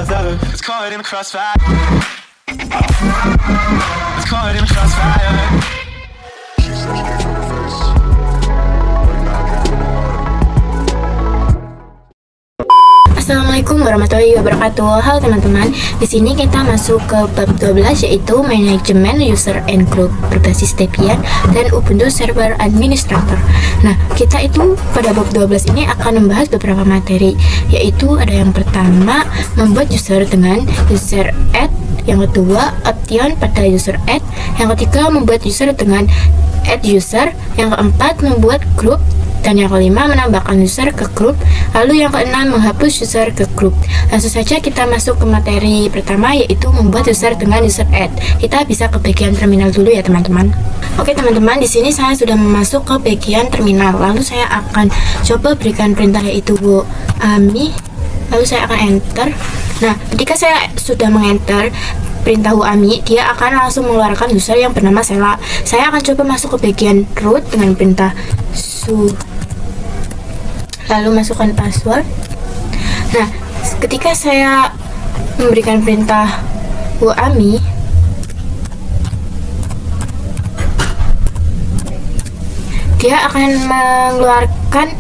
another. It's caught in the crossfire. It's caught in the crossfire. She said she gave me face, but now I can't ignore her. Assalamualaikum warahmatullahi wabarakatuh. Halo teman-teman, di sini kita masuk ke bab 12 yaitu manajemen user and group berbasis Debian dan Ubuntu Server Administrator. Nah, kita itu pada bab 12 ini akan membahas beberapa materi, yaitu ada yang pertama membuat user dengan user add, yang kedua option pada user add, yang ketiga membuat user dengan add user, yang keempat membuat group, dan yang kelima menambahkan user ke grup, lalu yang keenam menghapus user ke grup. Langsung saja kita masuk ke materi pertama, yaitu membuat user dengan user add. Kita bisa ke bagian terminal dulu ya teman-teman. Oke teman-teman, di sini saya sudah masuk ke bagian terminal. Lalu saya akan coba berikan perintah yaitu ami, lalu saya akan enter. Nah, ketika saya sudah mengenter perintah ami, dia akan langsung mengeluarkan user yang bernama Sela. Saya akan coba masuk ke bagian root dengan perintah su, lalu masukkan password. Nah, ketika saya memberikan perintah ami, dia akan mengeluarkan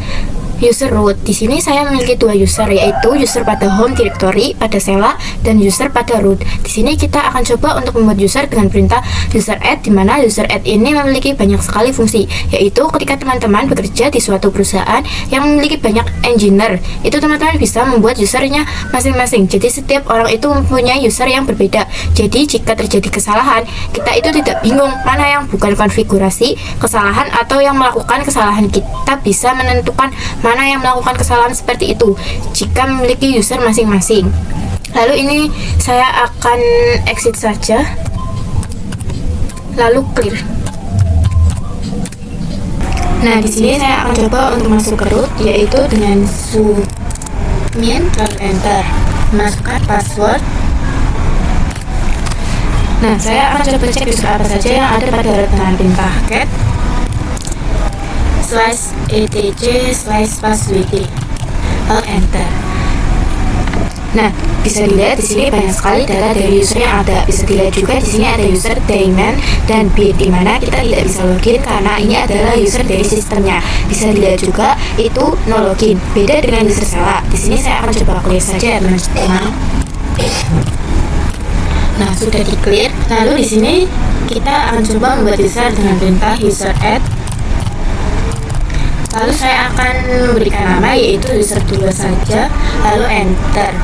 user root. Di sini saya memiliki dua user, yaitu user pada home directory pada Sela dan user pada root. Di sini kita akan coba untuk membuat user dengan perintah user add, di mana user add ini memiliki banyak sekali fungsi, yaitu ketika teman-teman bekerja di suatu perusahaan yang memiliki banyak engineer, itu teman-teman bisa membuat usernya masing-masing. Jadi setiap orang itu mempunyai user yang berbeda. Jadi jika terjadi kesalahan, kita itu tidak bingung mana yang bukan konfigurasi kesalahan atau yang melakukan kesalahan. Kita bisa menentukan mana yang melakukan kesalahan seperti itu jika memiliki user masing-masing. Lalu ini saya akan exit saja, lalu clear. Nah, di sini saya akan coba untuk masuk ke root, yaitu dengan sumin lalu enter, masukkan password. Nah, saya akan coba cek user apa saja yang ada pada dengan perintah cat /etc/passwd, lalu enter. Nah, bisa dilihat di sini banyak sekali data dari user yang ada. Bisa dilihat juga di sini ada user Damon dan Bit, di mana kita tidak bisa login karena ini adalah user dari sistemnya. Bisa dilihat juga itu no login. Beda dengan user Sela. Di sini saya akan coba clear saja ya teman-teman. Nah, sudah di clear. Lalu di sini kita akan coba membuat user dengan perintah user add. Lalu saya akan memberikan nama yaitu user 2 saja, lalu enter.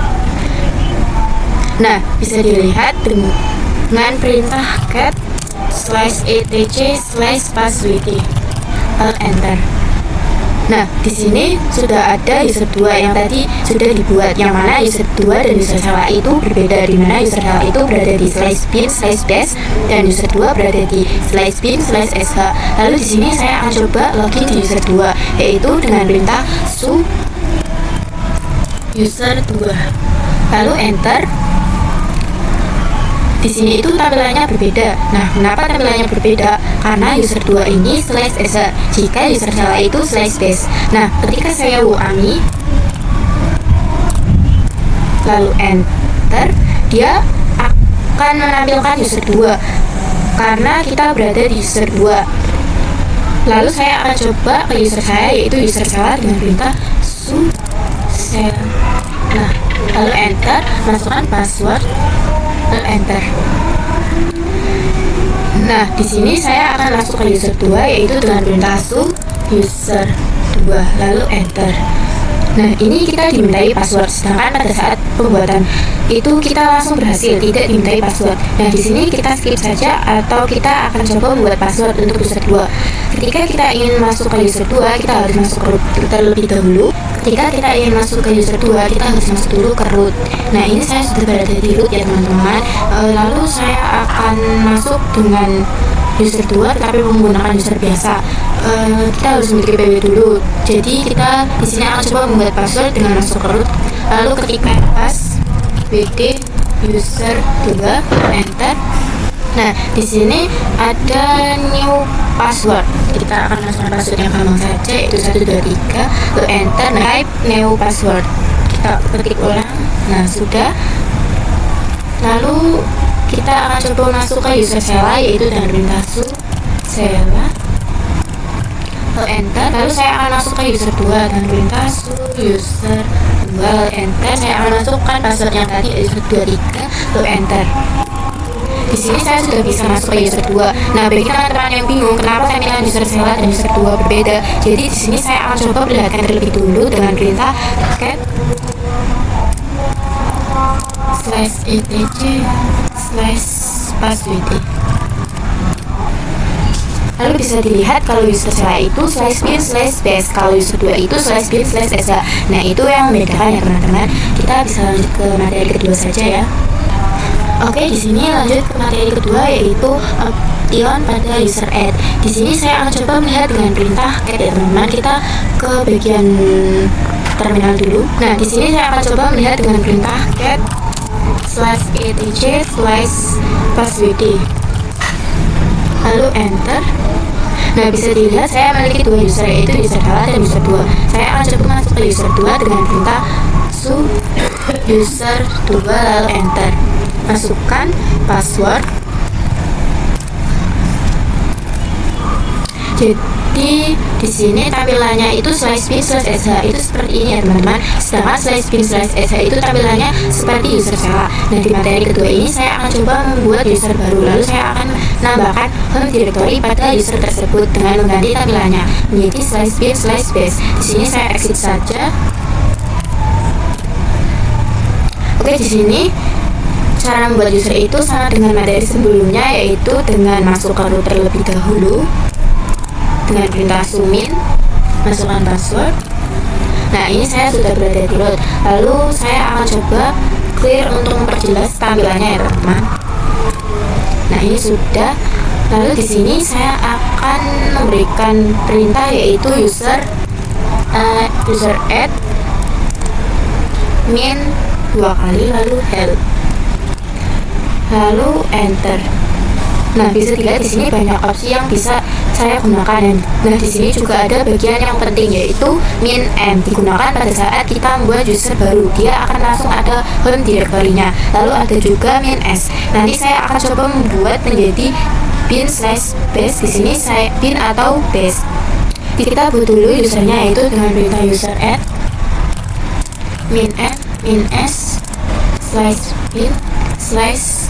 Nah, bisa dilihat dengan perintah cat /etc/passwd, lalu enter. Nah, di sini sudah ada user 2 yang tadi sudah dibuat, yang mana user 2 dan user Sela itu berbeda, di mana user Sela itu berada di /bin/dash dan user 2 berada di /bin/sh. Lalu di sini saya akan coba login di user 2, yaitu dengan perintah su user 2, lalu enter. Di sini itu tampilannya berbeda. Nah, kenapa tampilannya berbeda? Karena user 2 ini /s, jika user Sela itu /base. Nah, ketika saya ami lalu enter, dia akan menampilkan user 2 karena kita berada di user 2. Lalu saya akan coba ke user saya, yaitu user Sela dengan perintah su sela. Nah, lalu enter, masukkan password, lalu enter. Nah, di sini saya akan masuk ke user 2, yaitu dengan perintah su user 2, lalu enter. Nah, ini kita dimintai password, sedangkan pada saat pembuatan itu kita langsung berhasil, tidak dimintai password. Nah, di sini kita skip saja atau kita akan coba membuat password untuk user 2. Ketika kita ingin masuk ke user 2, kita harus masuk ke root terlebih dahulu. Ketika kita ingin masuk ke user 2, kita harus masuk dulu ke root. Nah, ini saya sudah berada di root ya teman-teman. Lalu saya akan masuk dengan user 2 tetapi menggunakan user biasa. Kita harus memiliki PW dulu. Jadi kita di sini akan coba membuat password dengan masuk ke root. Lalu ketika passwd user 2 enter. Nah, di sini ada new password. Kita akan masukkan password yang gampang saja, yaitu 123, lalu enter, type new password. Kita ketik ulang. Nah, sudah. Lalu kita akan coba masuk ke user Sela, yaitu dengan perintah su Sela, lalu enter. Lalu saya akan masuk ke user 2 dengan perintah su user 2, lalu enter. Saya akan masukkan passwordnya tadi, user 23, lalu enter. Di sini saya sudah bisa masuk ke user 2. Nah, bagi teman-teman yang bingung kenapa tampilan user Sela dan user 2 berbeda, jadi di sini saya akan coba perlihatkan terlebih dulu dengan perintah cat /etc/passwd. Lalu bisa dilihat kalau user Sela itu /bin/base, kalau user 2 itu /bin/sh. Nah, itu yang membedakan ya teman-teman. Kita bisa lanjut ke materi kedua saja ya. Oke, di sini lanjut ke materi kedua, yaitu option pada user add. Di sini saya akan coba melihat dengan perintah cat ya teman-teman. Kita ke bagian terminal dulu. Nah, di sini saya akan coba melihat dengan perintah cat /etc/passwd, lalu enter. Nah, bisa dilihat saya memiliki dua user, yaitu user Sela dan user 2. Saya akan coba masuk ke user 2 dengan perintah su user 2, lalu enter. Masukkan password. Jadi di sini tampilannya itu /bin/sh itu seperti ini ya teman-teman. Sedangkan /bin/sh itu tampilannya seperti user Sela. Nah, di materi kedua ini saya akan coba membuat user baru. Lalu saya akan menambahkan home directory pada user tersebut dengan mengganti tampilannya menjadi /bin/base. Di sini saya exit saja. Oke, di sini cara membuat user itu sama dengan materi sebelumnya, yaitu dengan masuk ke root terlebih dahulu dengan perintah sumin, masukkan password. Nah, ini saya sudah berada di root. Lalu saya akan coba clear untuk memperjelas tampilannya ya teman-teman. Nah, ini sudah. Lalu di sini saya akan memberikan perintah, yaitu user add min 2 kali, lalu help, lalu enter. Nah, bisa dilihat di sini banyak opsi yang bisa saya gunakan. Nah, di sini juga ada bagian yang penting, yaitu min m, digunakan pada saat kita membuat user baru. Dia akan langsung ada home directory-nya. Lalu ada juga min s. Nanti saya akan coba membuat menjadi bin/base. Di sini saya bin atau base. Kita buat dulu usernya, yaitu dengan perintah user add min m min s /bin/base.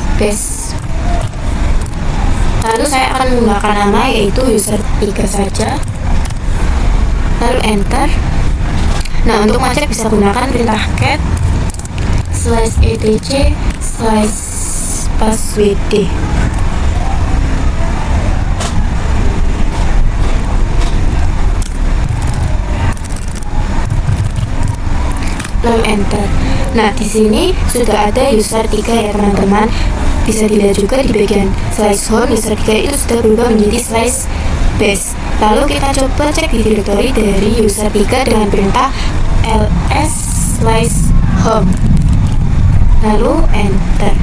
Lalu saya akan menggunakan nama, yaitu user 3 saja, lalu enter. Nah, untuk ngecek bisa gunakan perintah cat /etc/passwd. Lalu enter. Nah, di sini sudah ada user 3 ya teman-teman. Bisa dilihat juga di bagian /home, user 3 itu sudah berubah menjadi /base. Lalu kita coba cek di directory dari user 3 dengan perintah ls/home, lalu enter.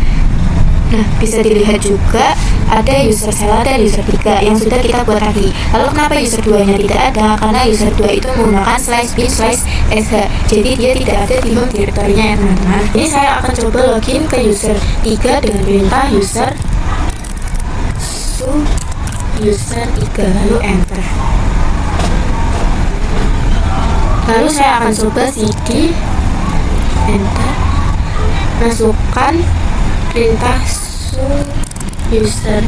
Nah, bisa dilihat juga ada user Sela dan user 3 yang sudah kita buat tadi. Lalu kenapa user 2 nya tidak ada? Karena user 2 itu menggunakan /bin/sh, jadi dia tidak ada di home directory-nya ya teman-teman. Ini saya akan coba login ke user 3 dengan perintah user su user 3, lalu enter. Lalu saya akan coba cd enter, masukkan perintah su user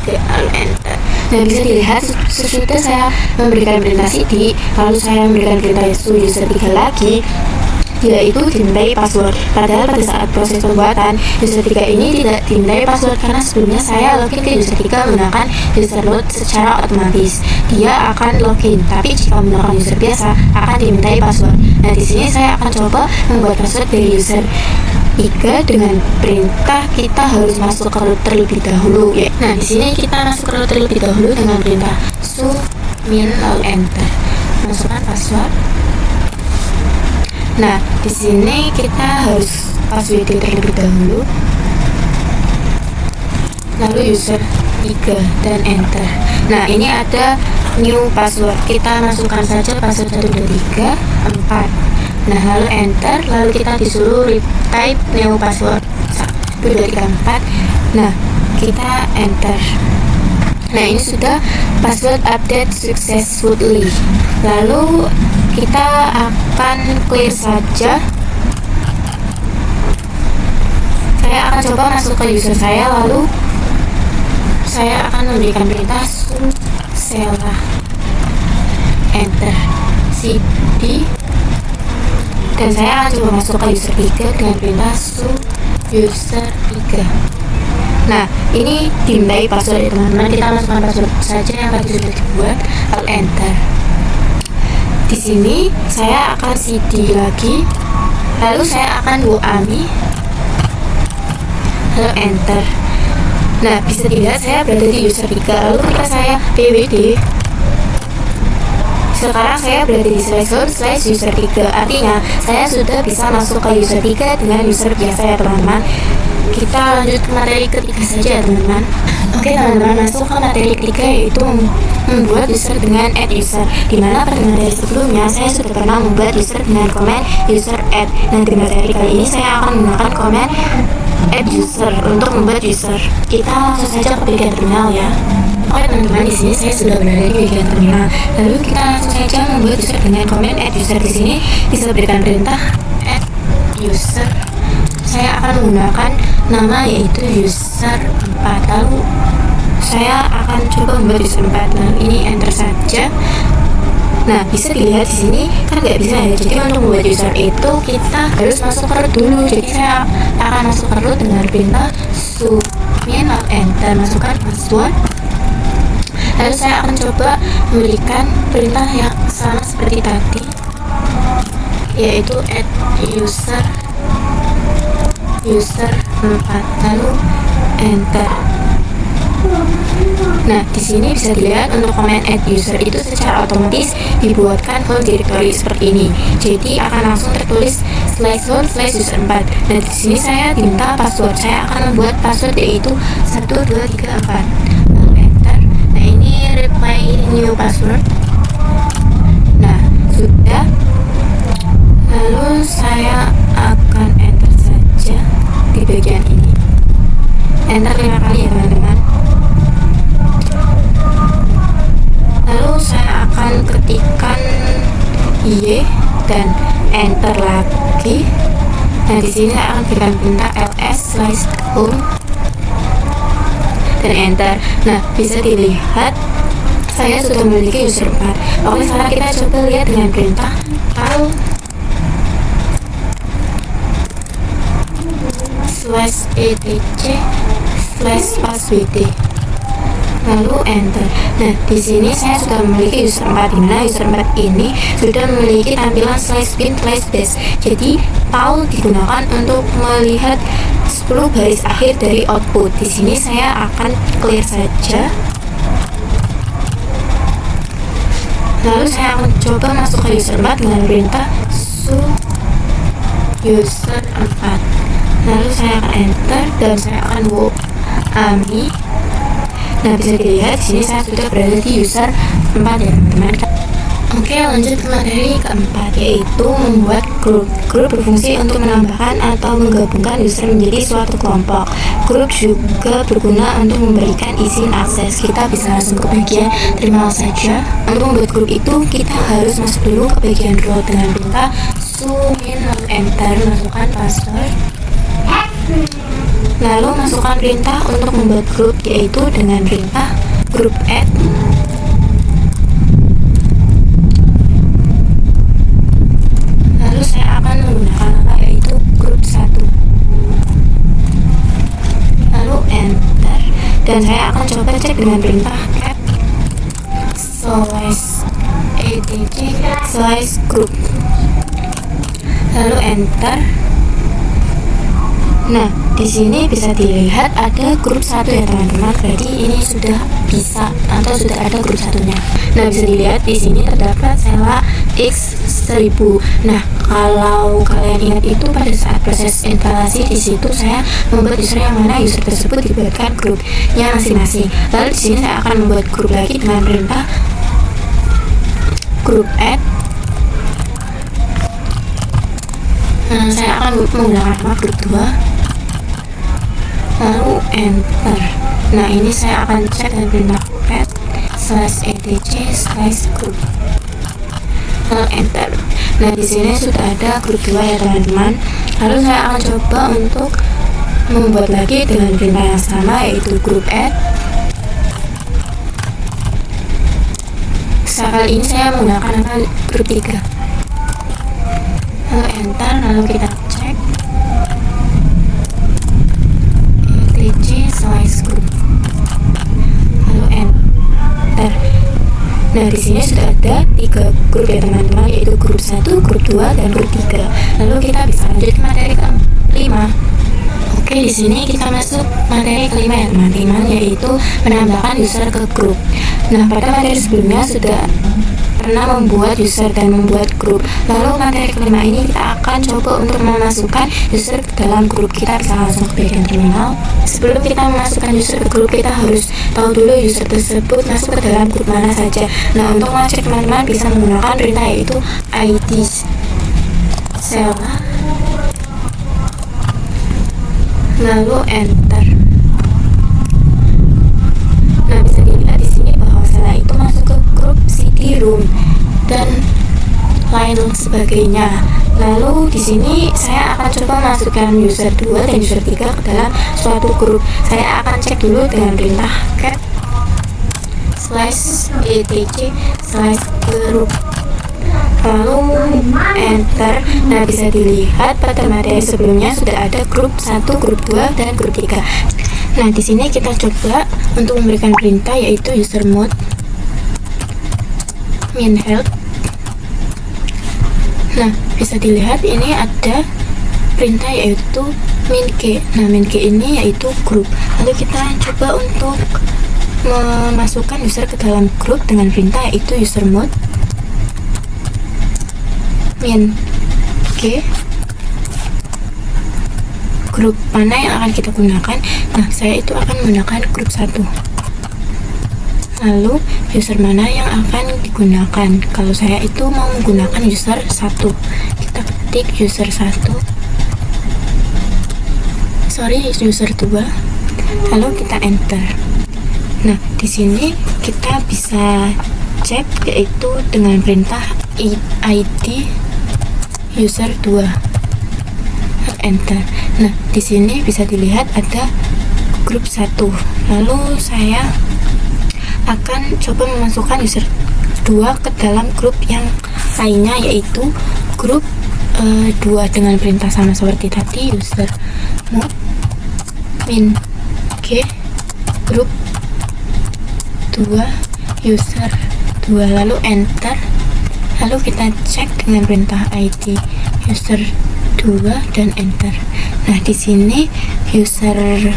3, lalu enter. Nah, bisa dilihat sesudah saya memberikan perintah cd, lalu saya memberikan perintah su user 3 lagi, yaitu dimintai password. Padahal pada saat proses pembuatan user 3 ini tidak dimintai password, karena sebelumnya saya login ke user 3 menggunakan user root secara otomatis. Dia akan login, tapi jika menggunakan user biasa akan dimintai password. Nah, di sini saya akan coba membuat password dari user 3 dengan perintah kita harus masuk ke root terlebih dahulu ya. Nah, di sini kita masuk ke root terlebih dahulu dengan perintah su min, lalu enter. Masukkan password. Nah, di sini kita harus password terlebih dahulu, lalu user 3 dan enter. Nah, ini ada new password. Kita masukkan saja password 1, 2, 3, 4. Nah, lalu enter. Lalu kita disuruh retype new password. 1234. Nah, kita enter. Nah, ini sudah password update successfully. Lalu kita akan clear saja. Saya akan coba masuk ke user saya, lalu saya akan memberikan perintah sucella, enter, cd, dan saya akan coba masuk ke user 3 dengan perintah user 3. Nah, ini dimintai password ya teman-teman. Kita masukkan password saja yang tadi sudah dibuat, lalu enter. Di sini saya akan cd lagi, lalu saya akan WAMI, lalu enter. Nah, bisa dilihat saya berada di user 3. Lalu ketika saya pwd, sekarang saya berada di /user 3. Artinya saya sudah bisa masuk ke user 3 dengan user biasa ya teman-teman. Kita lanjut ke materi ketiga saja ya teman-teman. Oke teman-teman, masuk ke materi ketiga, yaitu membuat user dengan add user. Dimana pada materi sebelumnya saya sudah pernah membuat user dengan command user add. Nah, di materi kali ini saya akan menggunakan command add user untuk membuat user. Kita langsung saja ke bagian terminal ya. Oke teman-teman, di sini saya sudah berada di bagian terminal. Lalu kita langsung saja membuat user dengan command add user. Di sini bisa berikan perintah add user. Saya akan menggunakan nama yaitu user 4. Lalu saya akan coba membuat user 4. Lalu ini enter saja. Nah, bisa dilihat di sini kan nggak bisa ya. Jadi untuk membuat user itu kita harus masuk ke root dulu. Jadi saya akan masuk ke root dengan perintah submin, lalu enter, masukkan password. Lalu saya akan coba memberikan perintah yang sama seperti tadi, yaitu add user 4, lalu enter. Nah, di sini bisa dilihat untuk command add user itu secara otomatis dibuatkan whole directory seperti ini. Jadi akan langsung tertulis /home/user 4. Dan di sini saya diminta password. Saya akan membuat password yaitu 1234. Lalu enter. Nah, ini reply new password. Nah, sudah. Lalu saya akan enter saja di bagian ini. Enter 5 kali ya teman-teman. Lalu saya akan ketikkan y dan enter lagi. Nah, di sini saya akan berikan perintah ls/home dan enter. Nah, bisa dilihat saya sudah memiliki user 4. Oke, sekarang kita coba lihat dengan perintah pal /etc/passwd, lalu enter. Nah, di sini saya sudah memiliki user 4, dimana user 4 ini sudah memiliki tampilan /bin/bash. Jadi pal digunakan untuk melihat 10 baris akhir dari output. Di sini saya akan clear saja. Lalu saya akan coba masuk ke user 4 dengan perintah user 4. Lalu saya akan enter dan saya akan WAMI. Nah, bisa dilihat di sini saya sudah berada di user 4 ya teman-teman. Oke, lanjut ke materi keempat, yaitu membuat grup. Grup berfungsi untuk menambahkan atau menggabungkan user menjadi suatu kelompok. Grup juga berguna untuk memberikan izin akses. Kita bisa langsung ke bagian terminal saja. Untuk membuat grup itu kita harus masuk dulu ke bagian root dengan perintah submin, lalu enter, masukkan password. Lalu masukkan perintah untuk membuat grup, yaitu dengan perintah group add. Lalu saya akan menggunakan nama yaitu group 1. Lalu enter. Dan saya akan coba cek dengan perintah add /etc/group. Lalu enter. Nah, di sini bisa dilihat ada grup 1 ya teman-teman. Berarti ini sudah bisa atau sudah ada grup satunya. Nah, bisa dilihat di sini terdapat sela X1000. Nah, kalau kalian ingat itu pada saat proses instalasi di situ saya membuat user yang mana user tersebut dibuatkan grupnya masing-masing. Lalu di sini saya akan membuat grup lagi dengan perintah group add. Nah, saya akan menggunakan nama grup 2. enter. Nah, ini saya akan cek dan perintah /etc/group, lalu enter. Nah, di sini sudah ada grup 2 ya teman-teman. Lalu saya akan coba untuk membuat lagi dengan perintah yang sama, yaitu group add. Kali ini saya menggunakan grup 3, lalu enter. Lalu kita cek etc/group, lalu enter. Nah, di sini sudah ada 3 grup ya teman-teman, yaitu grup 1, grup 2, dan grup 3. Lalu kita bisa lanjut ke materi ke-5. Oke, di sini kita masuk materi kelima ya teman-teman, yaitu menambahkan user ke grup. Nah, pada materi sebelumnya sudah pernah membuat user dan membuat grup. Lalu materi kelima ini kita akan coba untuk memasukkan user ke dalam grup. Kita bisa langsung ke bagian terminal. Sebelum kita memasukkan user ke grup, kita harus tahu dulu user tersebut masuk ke dalam grup mana saja. Nah, untuk mengecek teman-teman bisa menggunakan perintah yaitu id Sela, lalu enter. Nah, bisa dilihat di sini bahwa Sela itu masuk ke grup CD room dan lain sebagainya. Lalu di sini saya akan coba masukkan user 2 dan user 3 ke dalam suatu grup. Saya akan cek dulu dengan perintah cat /etc/group, lalu enter. Nah, bisa dilihat pada materi sebelumnya sudah ada grup 1, grup 2, dan grup 3. Nah, di sini kita coba untuk memberikan perintah yaitu user mode min help. Nah, bisa dilihat ini ada perintah yaitu min g. Nah, min g ini yaitu grup. Lalu kita coba untuk memasukkan user ke dalam grup dengan perintah yaitu user mode min g. Grup mana yang akan kita gunakan? Nah, saya itu akan menggunakan grup 1. Lalu user mana yang akan digunakan? Kalau saya itu mau menggunakan user 1, kita ketik user 1, user 2, lalu kita enter. Nah, di sini kita bisa cek yaitu dengan perintah id user 2, enter. Nah, di sini bisa dilihat ada grup 1. Lalu saya akan coba memasukkan user 2 ke dalam grup yang lainnya yaitu grup 2 dengan perintah sama seperti tadi, user mode min g grup 2 user 2, lalu enter. Lalu kita cek dengan perintah id user 2 dan enter. Nah, di sini user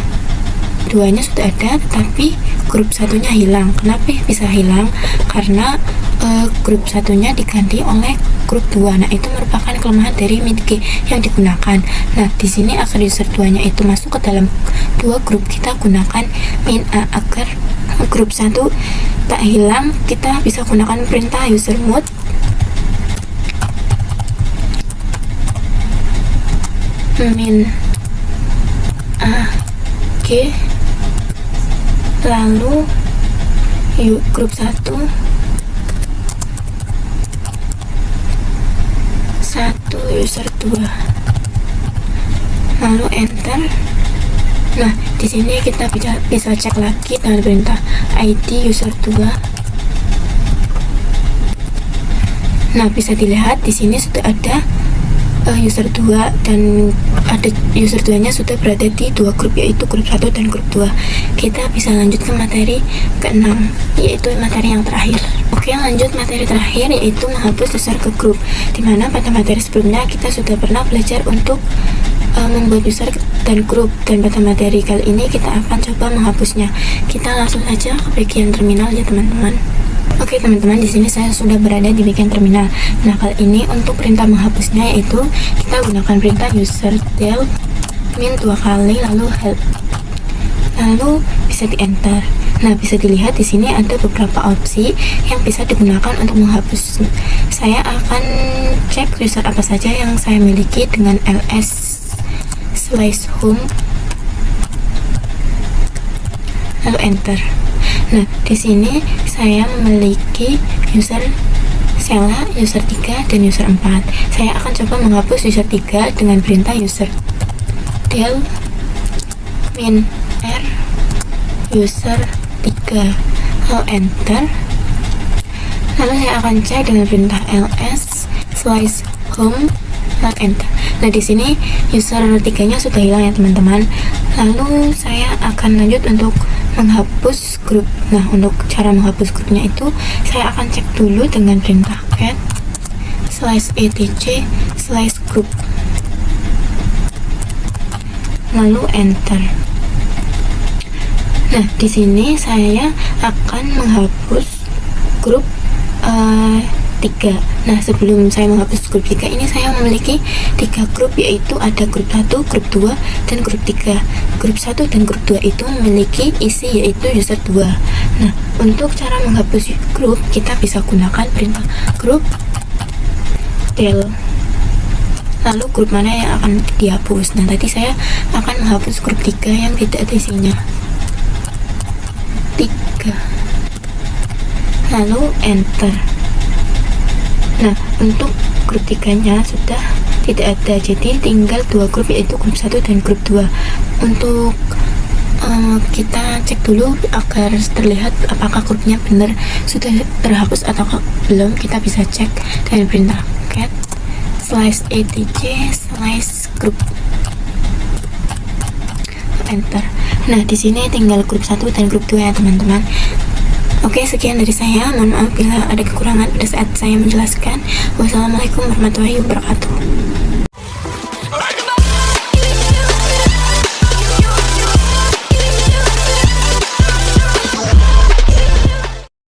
2-nya sudah ada, tetapi grup 1-nya hilang. Kenapa bisa hilang? Karena grup 1-nya diganti oleh grup 2. Nah, itu merupakan kelemahan dari min-g yang digunakan. Nah, di sini agar user 2-nya itu masuk ke dalam 2 grup, kita gunakan min-a. Agar grup 1 tak hilang, kita bisa gunakan perintah user mode min a g, lalu grup 1 user 2, lalu enter. Nah, di sini kita bisa cek lagi dengan perintah id user 2. Nah, bisa dilihat di sini sudah ada user 2 dan ada user 2-nya sudah berada di 2 grup yaitu grup 1 dan grup 2. Kita bisa lanjut ke materi ke-6 yaitu materi yang terakhir. Oke, lanjut materi terakhir yaitu menghapus user ke grup, dimana pada materi sebelumnya kita sudah pernah belajar untuk membuat user dan grup, dan pada materi kali ini kita akan coba menghapusnya. Kita langsung saja ke bagian terminal ya teman-teman. Oke teman-teman, di sini saya sudah berada di bagian terminal. Nah, kali ini untuk perintah menghapusnya yaitu kita gunakan perintah user del min 2 kali lalu help. Lalu bisa di enter. Nah, bisa dilihat di sini ada beberapa opsi yang bisa digunakan untuk menghapus. Saya akan cek user apa saja yang saya miliki dengan ls/home. lalu enter. Nah, di sini saya memiliki user Sela, user 3, dan user 4. Saya akan coba menghapus user 3 dengan perintah user del min r user 3, lalu enter. Lalu saya akan cek dengan perintah ls slice home, lalu enter. Nah, di sini user 3-nya sudah hilang ya teman-teman. Lalu saya akan lanjut untuk menghapus grup. Nah, untuk cara menghapus grupnya itu saya akan cek dulu dengan perintah add slash etc slash group, lalu enter. Nah, di sini saya akan menghapus grup 3. Nah, sebelum saya menghapus grup 3 ini, saya memiliki 3 grup, yaitu ada grup 1, grup 2, dan grup 3. Grup 1 dan grup 2 itu memiliki isi yaitu user 2. Nah, untuk cara menghapus grup, kita bisa gunakan perintah grup del, lalu grup mana yang akan dihapus. Nah, tadi saya akan menghapus grup 3 yang tidak ada isinya, 3, lalu enter. Nah, untuk grup 3-nya sudah tidak ada, jadi tinggal 2 grup, yaitu grup 1 dan grup 2. Untuk kita cek dulu agar terlihat apakah grupnya benar sudah terhapus atau belum. Kita bisa cek dengan perintah cat slash etc slash group, enter. Nah, di sini tinggal grup 1 dan grup 2 ya teman-teman. Oke, sekian dari saya. Mohon maaf bila ada kekurangan pada saat saya menjelaskan. Wassalamualaikum warahmatullahi wabarakatuh.